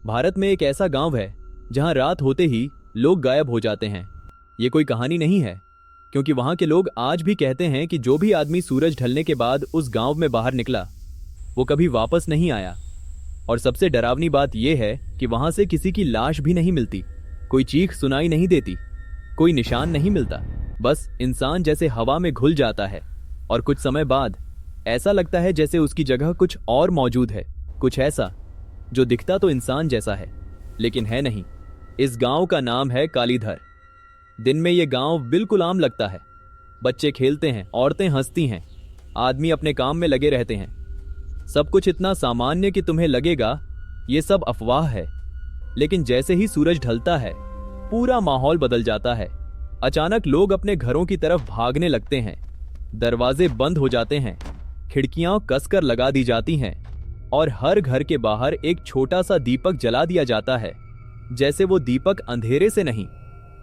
भारत में एक ऐसा गांव है जहां रात होते ही लोग गायब हो जाते हैं। ये कोई कहानी नहीं है, क्योंकि वहां के लोग आज भी कहते हैं कि जो भी आदमी सूरज ढलने के बाद उस गांव में बाहर निकला वो कभी वापस नहीं आया। और सबसे डरावनी बात यह है कि वहां से किसी की लाश भी नहीं मिलती, कोई चीख सुनाई नहीं देती, कोई निशान नहीं मिलता। बस इंसान जैसे हवा में घुल जाता है और कुछ समय बाद ऐसा लगता है जैसे उसकी जगह कुछ और मौजूद है, कुछ ऐसा जो दिखता तो इंसान जैसा है लेकिन है नहीं। इस गांव का नाम है कालीधर। दिन में यह गांव बिल्कुल आम लगता है। बच्चे खेलते हैं, औरतें हंसती हैं, आदमी अपने काम में लगे रहते हैं। सब कुछ इतना सामान्य कि तुम्हें लगेगा ये सब अफवाह है। लेकिन जैसे ही सूरज ढलता है पूरा माहौल बदल जाता है। अचानक लोग अपने घरों की तरफ भागने लगते हैं, दरवाजे बंद हो जाते हैं, खिड़कियां कसकर लगा दी जाती हैं और हर घर के बाहर एक छोटा सा दीपक जला दिया जाता है, जैसे वो दीपक अंधेरे से नहीं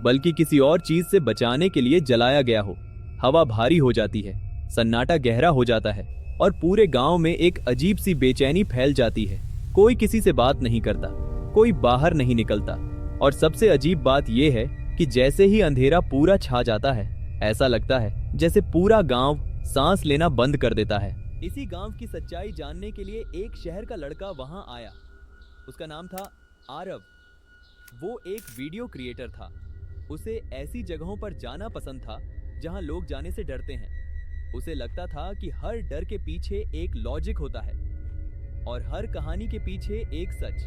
बल्कि किसी और चीज से बचाने के लिए जलाया गया हो। हवा भारी हो जाती है, सन्नाटा गहरा हो जाता है और पूरे गांव में एक अजीब सी बेचैनी फैल जाती है। कोई किसी से बात नहीं करता, कोई बाहर नहीं निकलता और सबसे अजीब बात यह है कि जैसे ही अंधेरा पूरा छा जाता है ऐसा लगता है जैसे पूरा गांव सांस लेना बंद कर देता है। इसी गांव की सच्चाई जानने के लिए एक शहर का लड़का वहां आया। उसका नाम था आरव। वो एक वीडियो क्रिएटर था। उसे ऐसी जगहों पर जाना पसंद था जहां लोग जाने से डरते हैं। उसे लगता था कि हर डर के पीछे एक लॉजिक होता है और हर कहानी के पीछे एक सच।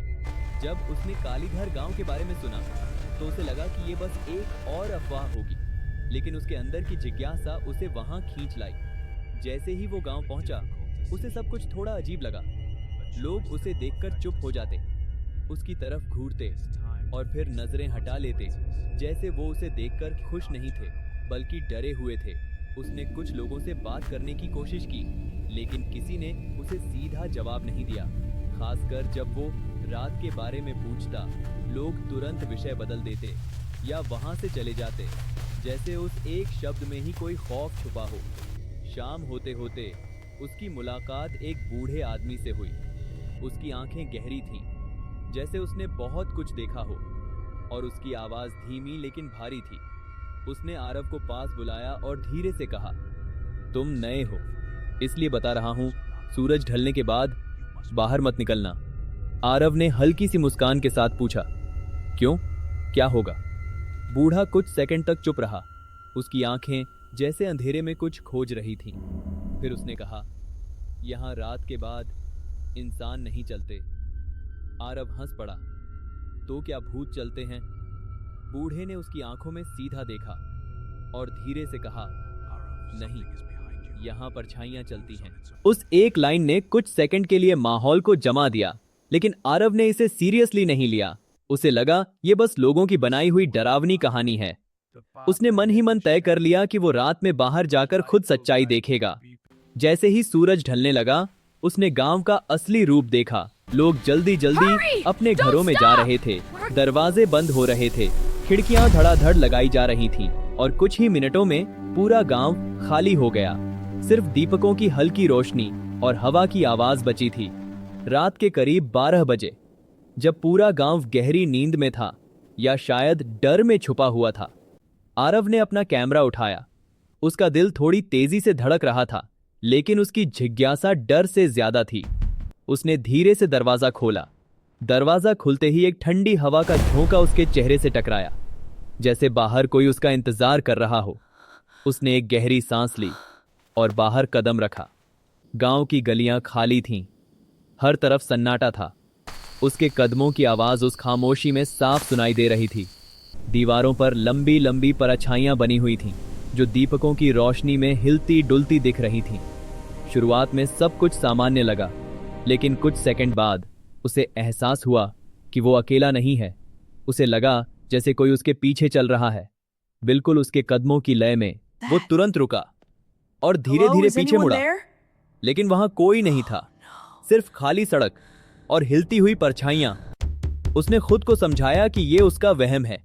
जब उसने कालीधर गांव के बारे में सुना तो उसे लगा कि ये बस एक और अफवाह होगी, लेकिन उसके अंदर की जिज्ञासा उसे वहां खींच लाई। जैसे ही वो गांव पहुंचा उसे सब कुछ थोड़ा अजीब लगा। लोग उसे देखकर चुप हो जाते, उसकी तरफ घूरते और फिर नजरें हटा लेते, जैसे वो उसे देखकर खुश नहीं थे बल्कि डरे हुए थे। उसने कुछ लोगों से बात करने की कोशिश की, लेकिन किसी ने उसे सीधा जवाब नहीं दिया। खासकर जब वो रात के बारे में पूछता, लोग तुरंत विषय बदल देते या वहां से चले जाते, जैसे उस एक शब्द में ही कोई खौफ छुपा हो। शाम होते होते उसकी मुलाकात एक बूढ़े आदमी से हुई। उसकी आंखें गहरी थीं, जैसे उसने बहुत कुछ देखा हो, और उसकी आवाज धीमी लेकिन भारी थी। उसने आरव को पास बुलाया और धीरे से कहा, तुम नए हो इसलिए बता रहा हूं, सूरज ढलने के बाद बाहर मत निकलना। आरव ने हल्की सी मुस्कान के साथ पूछा, क्यों, क्या होगा? बूढ़ा कुछ सेकंड तक चुप रहा। उसकी आंखें जैसे अंधेरे में कुछ खोज रही थीं। फिर उसने कहा, यहां रात के बाद इंसान नहीं चलते। आरव हंस पड़ा, तो क्या भूत चलते हैं? बूढ़े ने उसकी आंखों में सीधा देखा और धीरे से कहा, नहीं, यहां परछाइयां चलती हैं। उस एक लाइन ने कुछ सेकंड के लिए माहौल को जमा दिया, लेकिन आरव ने इसे सीरियसली नहीं लिया। उसे लगा ये बस लोगों की बनाई हुई डरावनी कहानी है। उसने मन ही मन तय कर लिया कि वो रात में बाहर जाकर खुद सच्चाई देखेगा। जैसे ही सूरज ढलने लगा उसने गांव का असली रूप देखा। लोग जल्दी जल्दी अपने घरों में जा रहे थे, दरवाजे बंद हो रहे थे, खिड़कियां धड़ाधड़ लगाई जा रही थीं और कुछ ही मिनटों में पूरा गांव खाली हो गया। सिर्फ दीपकों की हल्की रोशनी और हवा की आवाज बची थी। रात के करीब 12 बजे, जब पूरा गांव गहरी नींद में था या शायद डर में छुपा हुआ था, आरव ने अपना कैमरा उठाया। उसका दिल थोड़ी तेजी से धड़क रहा था, लेकिन उसकी जिज्ञासा डर से ज्यादा थी। उसने धीरे से दरवाजा खोला। दरवाजा खुलते ही एक ठंडी हवा का झोंका उसके चेहरे से टकराया, जैसे बाहर कोई उसका इंतजार कर रहा हो। उसने एक गहरी सांस ली और बाहर कदम रखा। गांव की गलियां खाली थीं, हर तरफ सन्नाटा था। उसके कदमों की आवाज उस खामोशी में साफ सुनाई दे रही थी। दीवारों पर लंबी लंबी परछाइयां बनी हुई थीं, जो दीपकों की रोशनी में हिलती डुलती दिख रही थीं। शुरुआत में सब कुछ सामान्य लगा, लेकिन कुछ सेकंड बाद उसे एहसास हुआ कि वो अकेला नहीं है। उसे लगा जैसे कोई उसके पीछे चल रहा है, बिल्कुल उसके कदमों की लय में। वो तुरंत रुका और धीरे धीरे पीछे मुड़ा, लेकिन वहां कोई नहीं था, सिर्फ खाली सड़क और हिलती हुई परछाइयां। उसने खुद को समझाया कि ये उसका वहम है,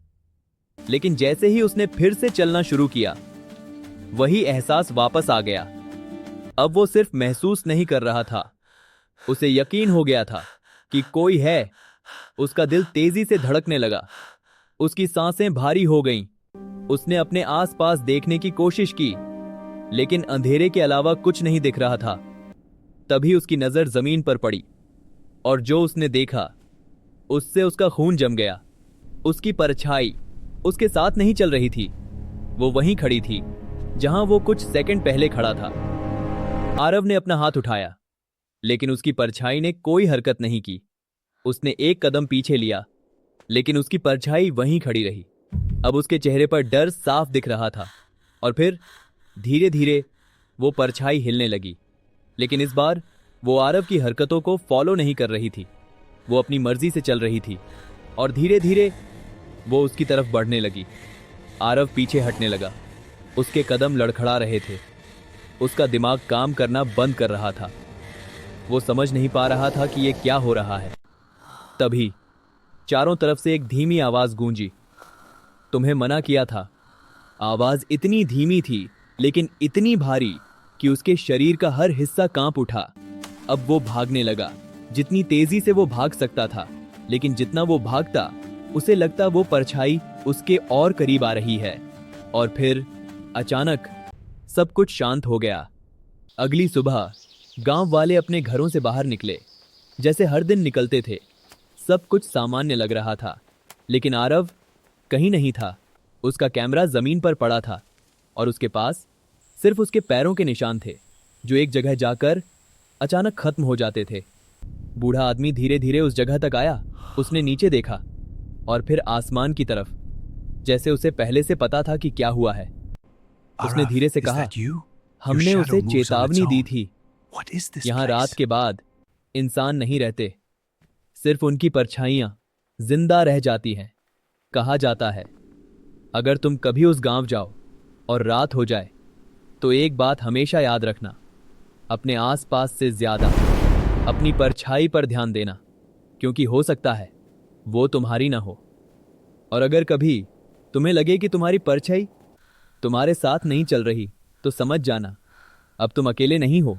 लेकिन जैसे ही उसने फिर से चलना शुरू किया, वही एहसास वापस आ गया। अब वो सिर्फ महसूस नहीं कर रहा था, उसे यकीन हो गया था कि कोई है उसका दिल तेजी से धड़कने लगा। उसकी सांसें भारी हो गईं। उसने अपने आसपास देखने की कोशिश की, लेकिन अंधेरे के अलावा कुछ नहीं दिख रहा था। तभी उसकी नजर जमीन पर पड़ी, और जो उसने देखा उससे उसका खून जम गया। उसकी परछाई उसके साथ नहीं चल रही थी, वो वहीं खड़ी थी जहां वो कुछ सेकंड पहले खड़ा था। आरव ने अपना हाथ उठाया, लेकिन उसकी परछाई ने कोई हरकत नहीं की। उसने एक कदम पीछे लिया, लेकिन उसकी परछाई वहीं खड़ी रही। अब उसके चेहरे पर डर साफ दिख रहा था। और फिर धीरे धीरे वो परछाई हिलने लगी, लेकिन इस बार वो आरव की हरकतों को फॉलो नहीं कर रही थी। वो अपनी मर्जी से चल रही थी, और धीरे धीरे वो उसकी तरफ बढ़ने लगी। आरव पीछे हटने लगा। उसके कदम लड़खड़ा रहे थे। उसका दिमाग काम करना बंद कर रहा था। वो समझ नहीं पा रहा था कि ये क्या हो रहा है। तभी चारों तरफ से एक धीमी आवाज गूंजी, तुम्हें मना किया था। आवाज इतनी धीमी थी, लेकिन इतनी भारी कि उसके शरीर का हर हिस्सा कांप उठा। अब वो भागने लगा। जितनी तेजी से वो भाग सकता था, लेकिन जितना वो भागता उसे लगता वो परछाई उसके और करीब आ रही है। और फिर अचानक सब कुछ शांत हो गया। अगली सुबह गांव वाले अपने घरों से बाहर निकले, जैसे हर दिन निकलते थे। सब कुछ सामान्य लग रहा था, लेकिन आरव कहीं नहीं था। उसका कैमरा जमीन पर पड़ा था, और उसके पास सिर्फ उसके पैरों के निशान थे, जो एक जगह जाकर अचानक खत्म हो जाते थे। बूढ़ा आदमी धीरे धीरे उस जगह तक आया। उसने नीचे देखा और फिर आसमान की तरफ, जैसे उसे पहले से पता था कि क्या हुआ है। उसने धीरे से कहा, हमने उसे चेतावनी दी थी। यहाँ रात के बाद इंसान नहीं रहते, सिर्फ उनकी परछाइयां जिंदा रह जाती हैं। कहा जाता है, अगर तुम कभी उस गांव जाओ और रात हो जाए, तो एक बात हमेशा याद रखना, अपने आसपास से ज्यादा अपनी परछाई पर ध्यान देना, क्योंकि हो सकता है वो तुम्हारी ना हो। और अगर कभी तुम्हें लगे कि तुम्हारी परछाई तुम्हारे साथ नहीं चल रही, तो समझ जाना अब तुम अकेले नहीं हो।